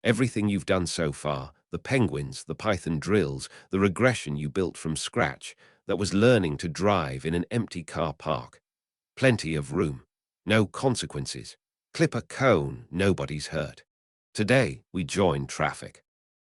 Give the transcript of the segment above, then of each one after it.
Everything you've done so far, the penguins, the Python drills, the regression you built from scratch, that was learning to drive in an empty car park. Plenty of room. No consequences. Clip a cone, nobody's hurt. Today, we join traffic.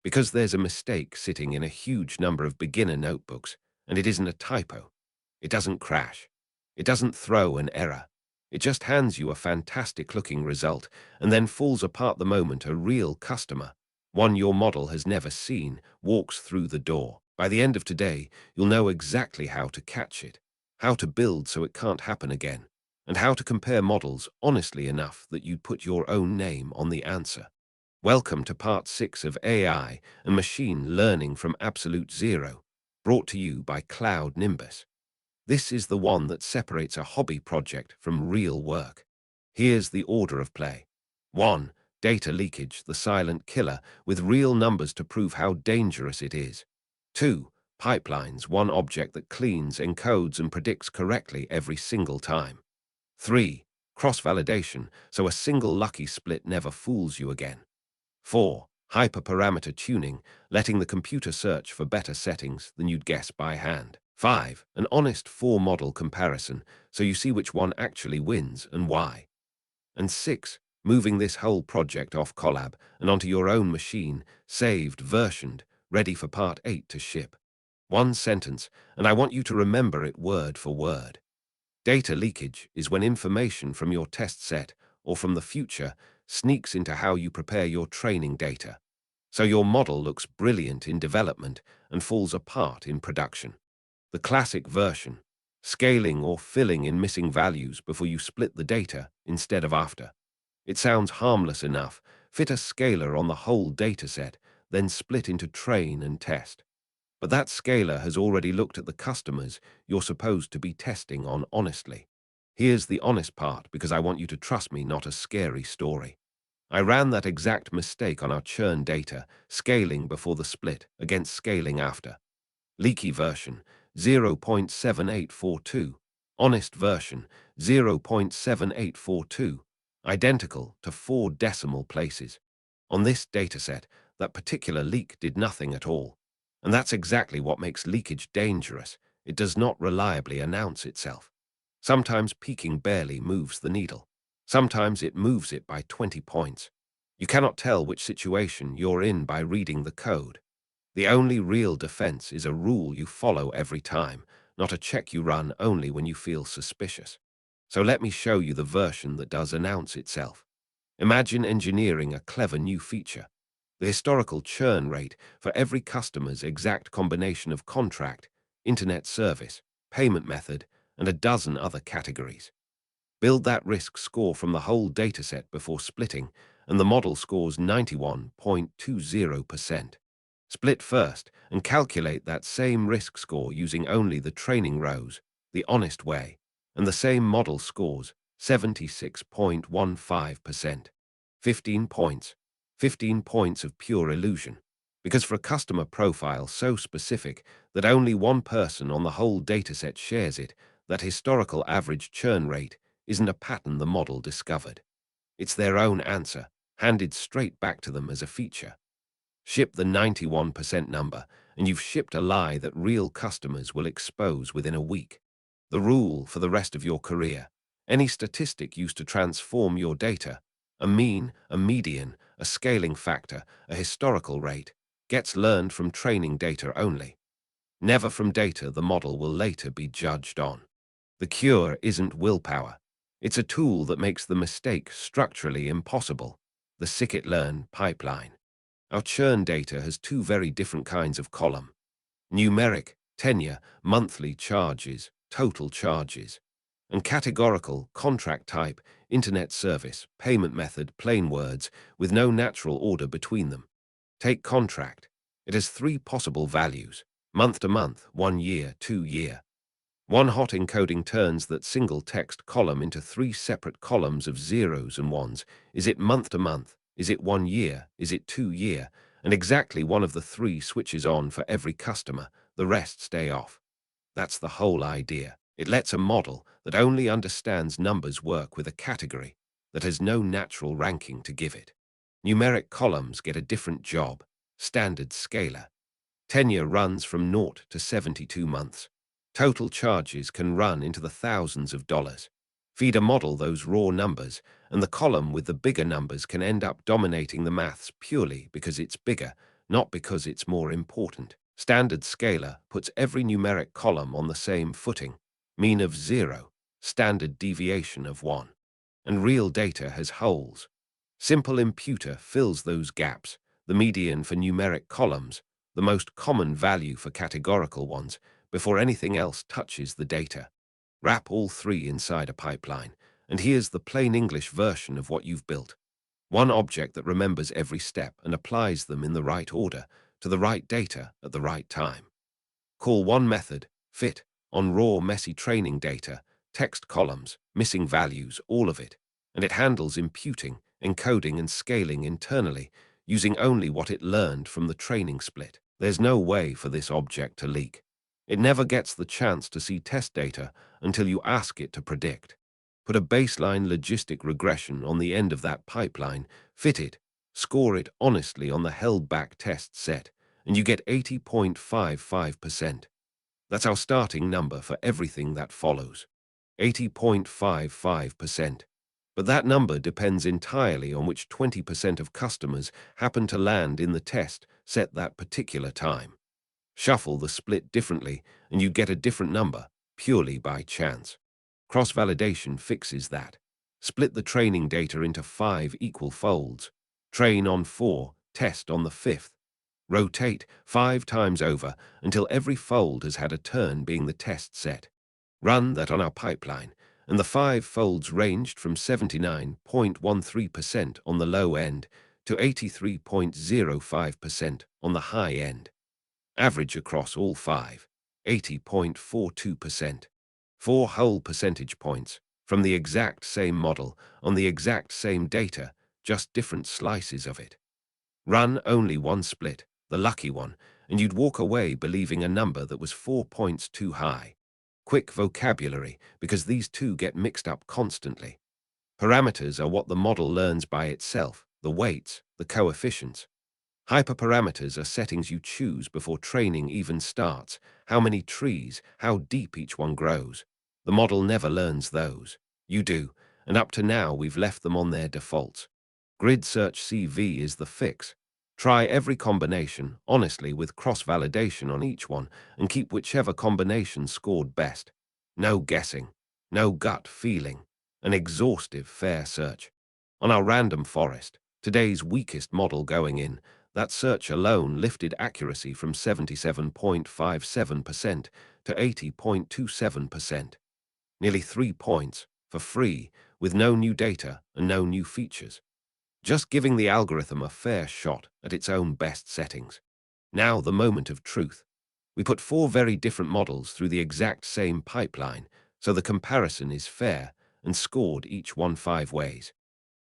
Because there's a mistake sitting in a huge number of beginner notebooks, and it isn't a typo. It doesn't crash. It doesn't throw an error. It just hands you a fantastic-looking result and then falls apart the moment a real customer, one your model has never seen, walks through the door. By the end of today, you'll know exactly how to catch it, how to build so it can't happen again, and how to compare models honestly enough that you put your own name on the answer. Welcome to Part 6 of AI and Machine Learning from Absolute Zero, brought to you by CloudNimbus. This is the one that separates a hobby project from real work. Here's the order of play. 1. Data leakage, the silent killer, with real numbers to prove how dangerous it is. 2. Pipelines, one object that cleans, encodes, and predicts correctly every single time. 3. Cross-validation, so a single lucky split never fools you again. 4. Hyperparameter tuning, letting the computer search for better settings than you'd guess by hand. 5. An honest four-model comparison, so you see which one actually wins and why. And 6. Moving this whole project off Collab and onto your own machine, saved, versioned, ready for Part 8 to ship. One sentence, and I want you to remember it word for word. Data leakage is when information from your test set, or from the future, sneaks into how you prepare your training data. So your model looks brilliant in development and falls apart in production. The classic version, scaling or filling in missing values before you split the data instead of after. It sounds harmless enough. Fit a scalar on the whole dataset, then split into train and test. But that scalar has already looked at the customers you're supposed to be testing on honestly. Here's the honest part, because I want you to trust me, not a scary story. I ran that exact mistake on our churn data, scaling before the split against scaling after. Leaky version, 0.7842. Honest version, 0.7842. Identical to 4 decimal places. On this dataset, that particular leak did nothing at all. And that's exactly what makes leakage dangerous. It does not reliably announce itself. Sometimes peaking barely moves the needle. Sometimes it moves it by 20 points. You cannot tell which situation you're in by reading the code. The only real defense is a rule you follow every time, not a check you run only when you feel suspicious. So let me show you the version that does announce itself. Imagine engineering a clever new feature. The historical churn rate for every customer's exact combination of contract, internet service, payment method, and a dozen other categories. Build that risk score from the whole dataset before splitting, and the model scores 91.20%. Split first and calculate that same risk score using only the training rows, the honest way, and the same model scores 76.15%. 15 points. 15 points of pure illusion. Because for a customer profile so specific that only one person on the whole dataset shares it, that historical average churn rate isn't a pattern the model discovered. It's their own answer, handed straight back to them as a feature. Ship the 91% number, and you've shipped a lie that real customers will expose within a week. The rule for the rest of your career. Any statistic used to transform your data, a mean, a median, a scaling factor, a historical rate, gets learned from training data only. Never from data the model will later be judged on. The cure isn't willpower. It's a tool that makes the mistake structurally impossible, the scikitlearn pipeline. Our churn data has 2 very different kinds of column. Numeric, tenure, monthly charges, total charges. And categorical, contract type, internet service, payment method, plain words, with no natural order between them. Take contract. It has 3 possible values: month to month, 1 year, 2 year. One hot encoding turns that single text column into 3 separate columns of zeros and ones. Is it month to month? Is it 1 year? Is it 2 year? And exactly one of the 3 switches on for every customer. The rest stay off. That's the whole idea. It lets a model that only understands numbers work with a category that has no natural ranking to give it. Numeric columns get a different job. Standard scalar. Tenure runs from 0 to 72 months. Total charges can run into the thousands of dollars. Feed a model those raw numbers, and the column with the bigger numbers can end up dominating the maths purely because it's bigger, not because it's more important. Standard scalar puts every numeric column on the same footing, mean of 0, standard deviation of 1. And real data has holes. Simple imputer fills those gaps, the median for numeric columns, the most common value for categorical ones, before anything else touches the data. Wrap all three inside a pipeline, and here's the plain English version of what you've built. One object that remembers every step and applies them in the right order, to the right data at the right time. Call one method, fit, on raw, messy training data, text columns, missing values, all of it, and it handles imputing, encoding, and scaling internally, using only what it learned from the training split. There's no way for this object to leak. It never gets the chance to see test data until you ask it to predict. Put a baseline logistic regression on the end of that pipeline, fit it, score it honestly on the held-back test set, and you get 80.55%. That's our starting number for everything that follows. 80.55%. But that number depends entirely on which 20% of customers happen to land in the test set that particular time. Shuffle the split differently, and you get a different number, purely by chance. Cross-validation fixes that. Split the training data into 5 equal folds. Train on 4, test on the 5th. Rotate 5 times over until every fold has had a turn being the test set. Run that on our pipeline, and the 5 folds ranged from 79.13% on the low end to 83.05% on the high end. Average across all 5, 80.42%. 4 whole percentage points from the exact same model on the exact same data, just different slices of it. Run only one split, the lucky one, and you'd walk away believing a number that was 4 points too high. Quick vocabulary, because these two get mixed up constantly. Parameters are what the model learns by itself, the weights, the coefficients. Hyperparameters are settings you choose before training even starts, how many trees, how deep each one grows. The model never learns those. You do, and up to now we've left them on their defaults. GridSearchCV is the fix. Try every combination, honestly, with cross-validation on each one, and keep whichever combination scored best. No guessing, no gut feeling. An exhaustive, fair search. On our random forest, today's weakest model going in, that search alone lifted accuracy from 77.57% to 80.27%. Nearly 3 points, for free, with no new data and no new features. Just giving the algorithm a fair shot at its own best settings. Now the moment of truth. We put 4 very different models through the exact same pipeline, so the comparison is fair and scored each one 5 ways.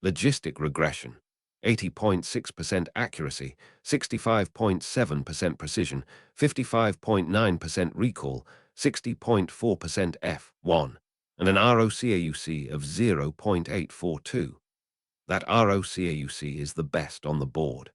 Logistic regression. 80.6% accuracy, 65.7% precision, 55.9% recall, 60.4% F1, and an ROCAUC of 0.842. That ROCAUC is the best on the board.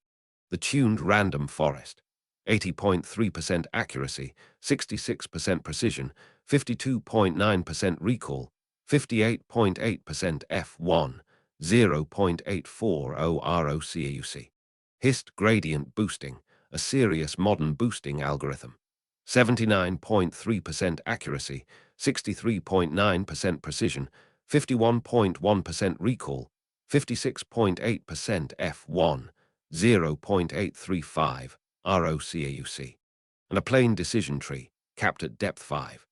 The tuned random forest. 80.3% accuracy, 66% precision, 52.9% recall, 58.8% F1, 0.840 ROCAUC. Hist gradient boosting, a serious modern boosting algorithm. 79.3% accuracy, 63.9% precision, 51.1% recall, 56.8% F1, 0.835 ROCAUC. And a plain decision tree, capped at depth 5.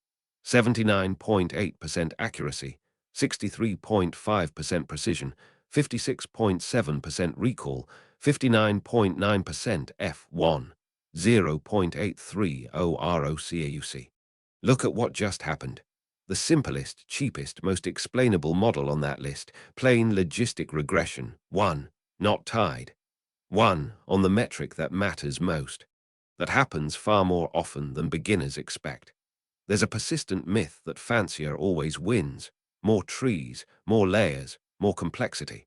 79.8% accuracy, 63.5% precision, 56.7% recall, 59.9% F1, 0.830 ROCAUC. Look at what just happened. The simplest, cheapest, most explainable model on that list, plain logistic regression, 1, not tied. 1 on the metric that matters most. That happens far more often than beginners expect. There's a persistent myth that fancier always wins. More trees, more layers, more complexity.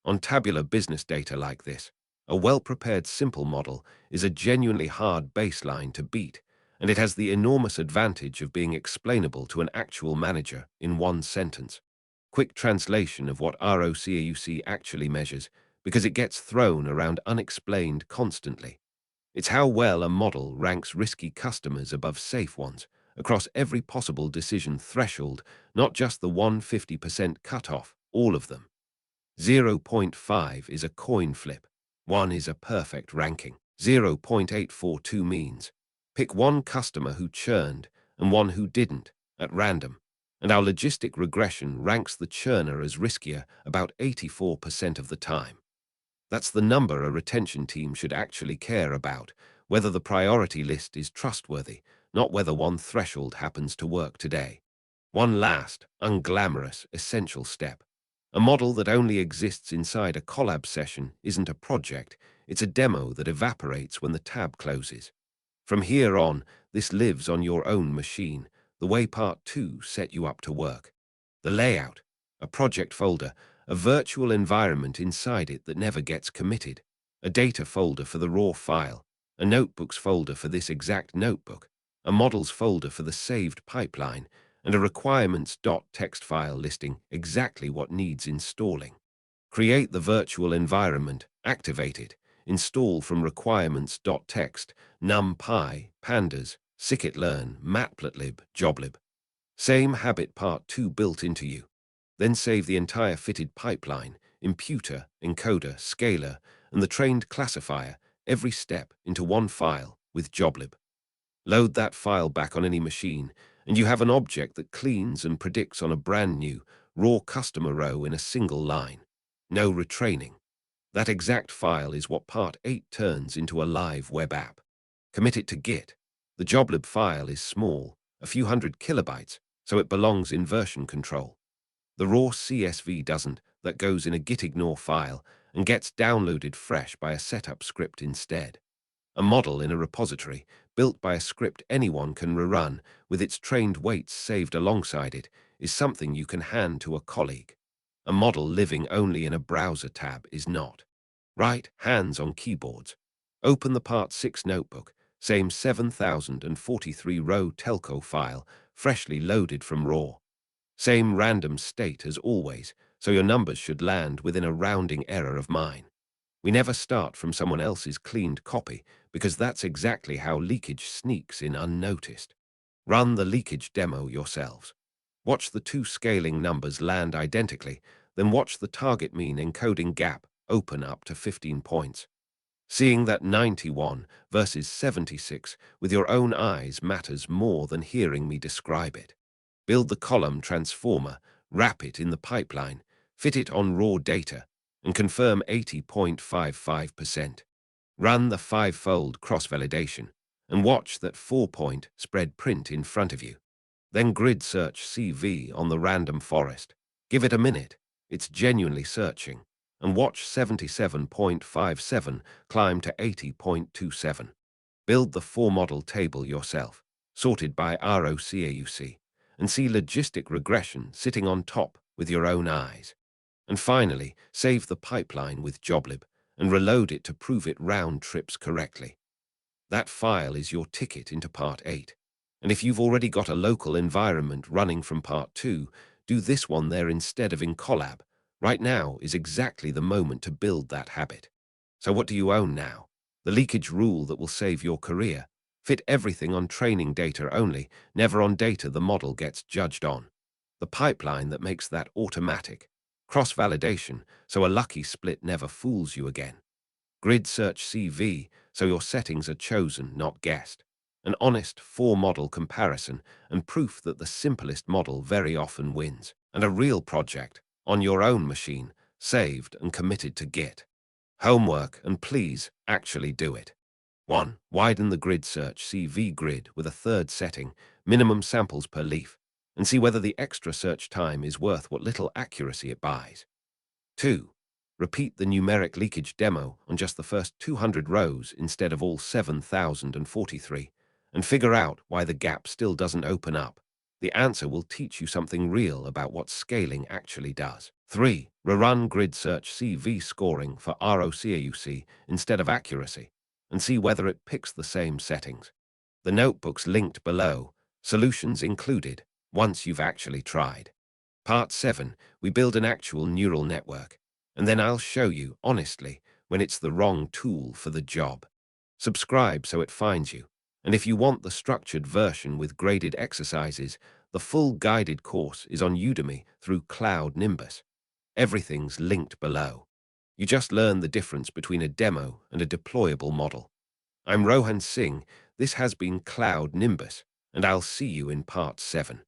On tabular business data like this, a well-prepared simple model is a genuinely hard baseline to beat, and it has the enormous advantage of being explainable to an actual manager in one sentence. Quick translation of what ROCAUC actually measures, because it gets thrown around unexplained constantly. It's how well a model ranks risky customers above safe ones, across every possible decision threshold, not just the 150% cutoff, all of them. 0.5 is a coin flip. 1 is a perfect ranking. 0.842 means pick one customer who churned and one who didn't, at random, and our logistic regression ranks the churner as riskier about 84% of the time. That's the number a retention team should actually care about, whether the priority list is trustworthy, not whether one threshold happens to work today. One last, unglamorous, essential step. A model that only exists inside a collab session isn't a project, it's a demo that evaporates when the tab closes. From here on, this lives on your own machine, the way Part 2 set you up to work. The layout, a project folder, a virtual environment inside it that never gets committed, a data folder for the raw file, a notebooks folder for this exact notebook, a models folder for the saved pipeline, and a requirements.txt file listing exactly what needs installing. Create the virtual environment, activate it, install from requirements.txt, NumPy, Pandas, scikitlearn, matplotlib, joblib. Same habit Part 2 built into you. Then save the entire fitted pipeline, imputer, encoder, scaler, and the trained classifier, every step into one file with joblib. Load that file back on any machine, and you have an object that cleans and predicts on a brand new, raw customer row in a single line. No retraining. That exact file is what Part 8 turns into a live web app. Commit it to Git. The joblib file is small, a few hundred kilobytes, so it belongs in version control. The raw CSV doesn't, that goes in a gitignore file and gets downloaded fresh by a setup script instead. A model in a repository, built by a script anyone can rerun, with its trained weights saved alongside it, is something you can hand to a colleague. A model living only in a browser tab is not. Right, hands on keyboards. Open the Part 6 notebook, same 7043 row telco file, freshly loaded from raw. Same random state as always, so your numbers should land within a rounding error of mine. We never start from someone else's cleaned copy, because that's exactly how leakage sneaks in unnoticed. Run the leakage demo yourselves. Watch the two scaling numbers land identically, then watch the target mean encoding gap open up to 15 points. Seeing that 91 versus 76 with your own eyes matters more than hearing me describe it. Build the column transformer, wrap it in the pipeline, fit it on raw data, and confirm 80.55%. Run the 5-fold cross-validation, and watch that 4-point spread print in front of you. Then GridSearchCV on the random forest. Give it a minute, it's genuinely searching, and watch 77.57 climb to 80.27. Build the 4-model table yourself, sorted by ROCAUC, and see logistic regression sitting on top with your own eyes. And finally, save the pipeline with joblib and reload it to prove it round trips correctly. That file is your ticket into Part 8. And if you've already got a local environment running from Part 2, do this one there instead of in Collab. Right now is exactly the moment to build that habit. So what do you own now? The leakage rule that will save your career. Fit everything on training data only, never on data the model gets judged on. The pipeline that makes that automatic. Cross-validation, so a lucky split never fools you again. GridSearchCV, so your settings are chosen, not guessed. An honest 4-model comparison and proof that the simplest model very often wins. And a real project, on your own machine, saved and committed to Git. Homework, and please, actually do it. 1. Widen the GridSearchCV grid with a third setting, minimum samples per leaf, and see whether the extra search time is worth what little accuracy it buys. 2. Repeat the numeric leakage demo on just the first 200 rows instead of all 7,043, and figure out why the gap still doesn't open up. The answer will teach you something real about what scaling actually does. 3. Rerun GridSearchCV scoring for ROCAUC instead of accuracy, and see whether it picks the same settings. The notebook's linked below, solutions included, once you've actually tried. Part 7, we build an actual neural network, and then I'll show you, honestly, when it's the wrong tool for the job. Subscribe so it finds you, and if you want the structured version with graded exercises, the full guided course is on Udemy through CloudNimbus. Everything's linked below. You just learn the difference between a demo and a deployable model. I'm Rohan Singh, this has been CloudNimbus, and I'll see you in Part 7.